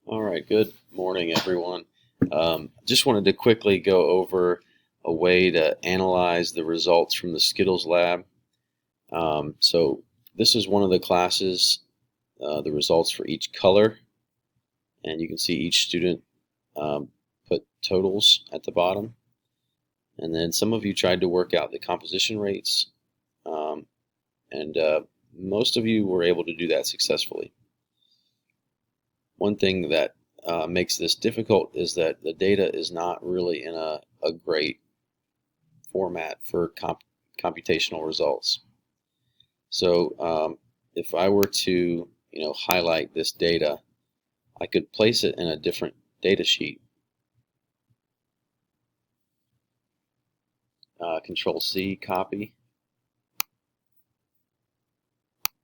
All right, good morning, everyone. Just wanted to quickly go over a way to analyze the results from the Skittles lab. So this is one of the classes, the results for each color, and you can see each student put totals at the bottom. And then some of you tried to work out the composition rates, and most of you were able to do that successfully. One thing that makes this difficult is that the data is not really in a great format for computational results. So if I were to highlight this data, I could place it in a different data sheet. Control C, copy.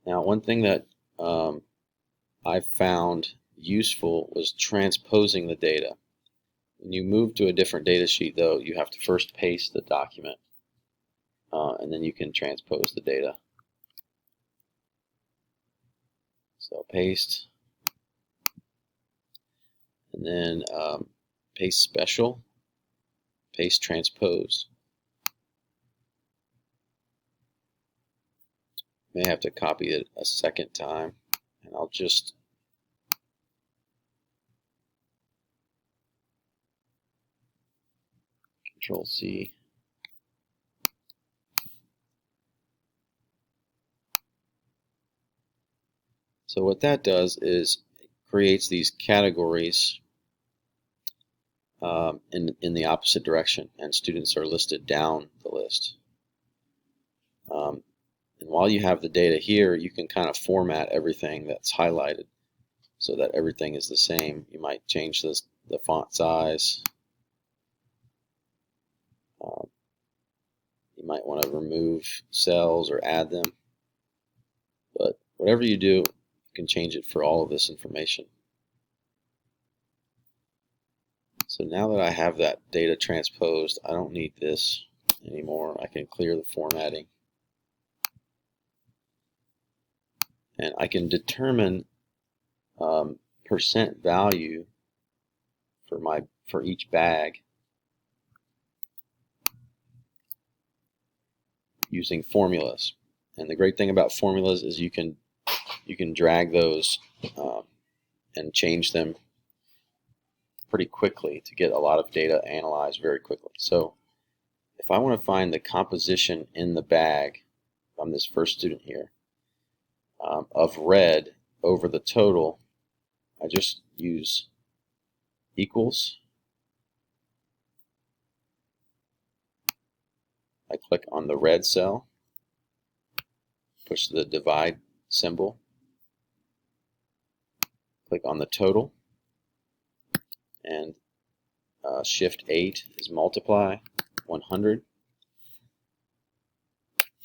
Now one thing that I found useful was transposing the data. When you move to a different data sheet, though, you have to first paste the document, and then you can transpose the data. So paste, and then paste special, paste transpose. May have to copy it a second time, and I'll just Control C. So what that does is it creates these categories in the opposite direction, and students are listed down the list. And while you have the data here, you can kind of format everything that's highlighted so that everything is the same. You might change the font size. You might want to remove cells or add them. But whatever you do, you can change it for all of this information. So now that I have that data transposed, I don't need this anymore. I can clear the formatting. And I can determine percent value for each bag using formulas. And the great thing about formulas is you can drag those and change them pretty quickly to get a lot of data analyzed very quickly. So if I want to find the composition in the bag, I'm this first student here, of red over the total, I just use equals. I click on the red cell, push the divide symbol, click on the total, and Shift 8 is multiply 100.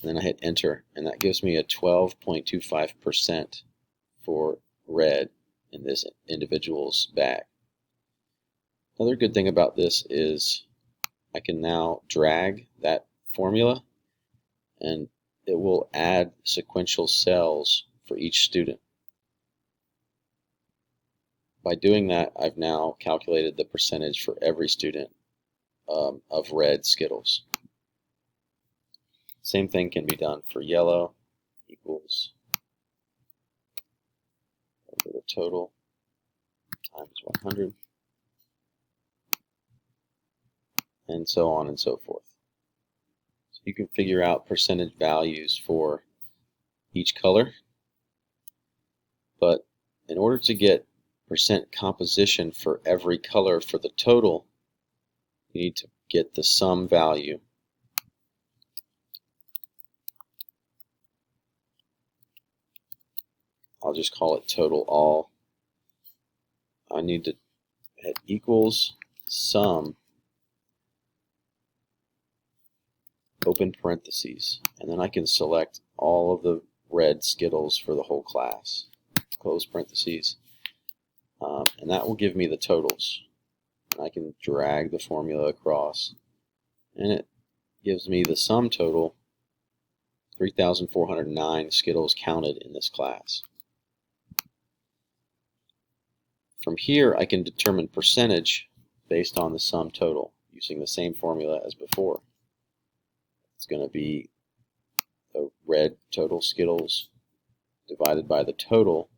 And then I hit enter, and that gives me a 12.25% for red in this individual's bag. Another good thing about this is I can now drag that formula, and it will add sequential cells for each student. By doing that, I've now calculated the percentage for every student of red Skittles. Same thing can be done for yellow, equals over the total times 100, and so on and so forth. So you can figure out percentage values for each color, but in order to get percent composition for every color for the total, you need to get the sum value. I'll just call it total all. I need to hit equals sum, open parentheses, and then I can select all of the red Skittles for the whole class, close parentheses, and that will give me the totals. And I can drag the formula across, and it gives me the sum total, 3,409 Skittles counted in this class. From here, I can determine percentage based on the sum total using the same formula as before. It's going to be the red total Skittles divided by the total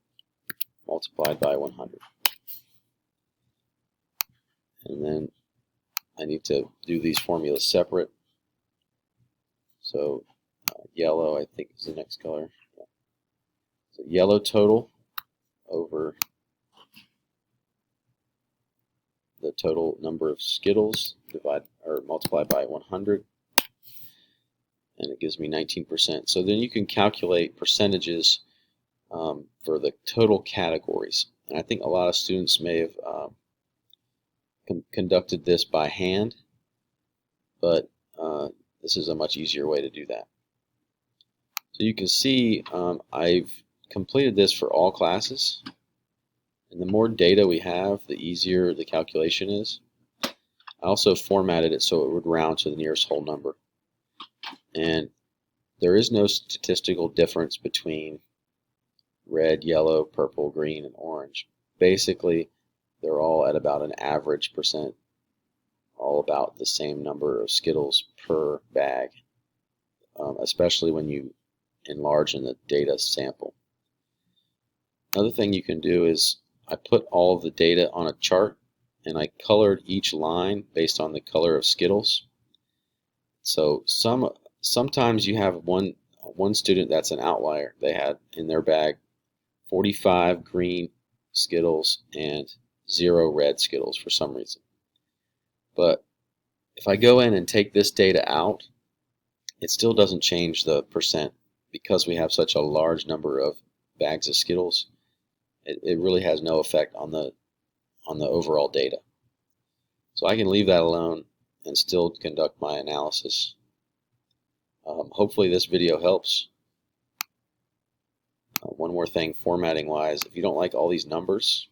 multiplied by 100. And then I need to do these formulas separate. So yellow, I think, is the next color. Yeah. So yellow total over the total number of Skittles multiplied by 100, and it gives me 19%. So then you can calculate percentages for the total categories. And I think a lot of students may have conducted this by hand, but this is a much easier way to do that. So you can see I've completed this for all classes, and the more data we have, the easier the calculation is. I also formatted it so it would round to the nearest whole number. And there is no statistical difference between red, yellow, purple, green, and orange. Basically, they're all at about an average percent, all about the same number of Skittles per bag, especially when you enlarge in the data sample. Another thing you can do is I put all of the data on a chart, and I colored each line based on the color of Skittles. So sometimes you have one student that's an outlier. They had in their bag 45 green Skittles and 0 red Skittles for some reason. But if I go in and take this data out, it still doesn't change the percent because we have such a large number of bags of Skittles. It really has no effect on the overall data. So I can leave that alone and still conduct my analysis. Hopefully this video helps. One more thing, formatting wise, if you don't like all these numbers,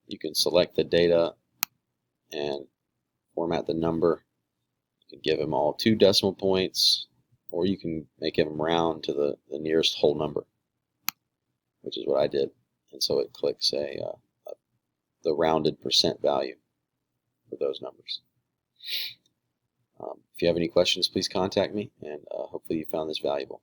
you can select the data and format the number. You can give them all 2 decimal points, or you can make them round to the nearest whole number, which is what I did. And so it clicks the rounded percent value for those numbers. If you have any questions, please contact me, and hopefully you found this valuable.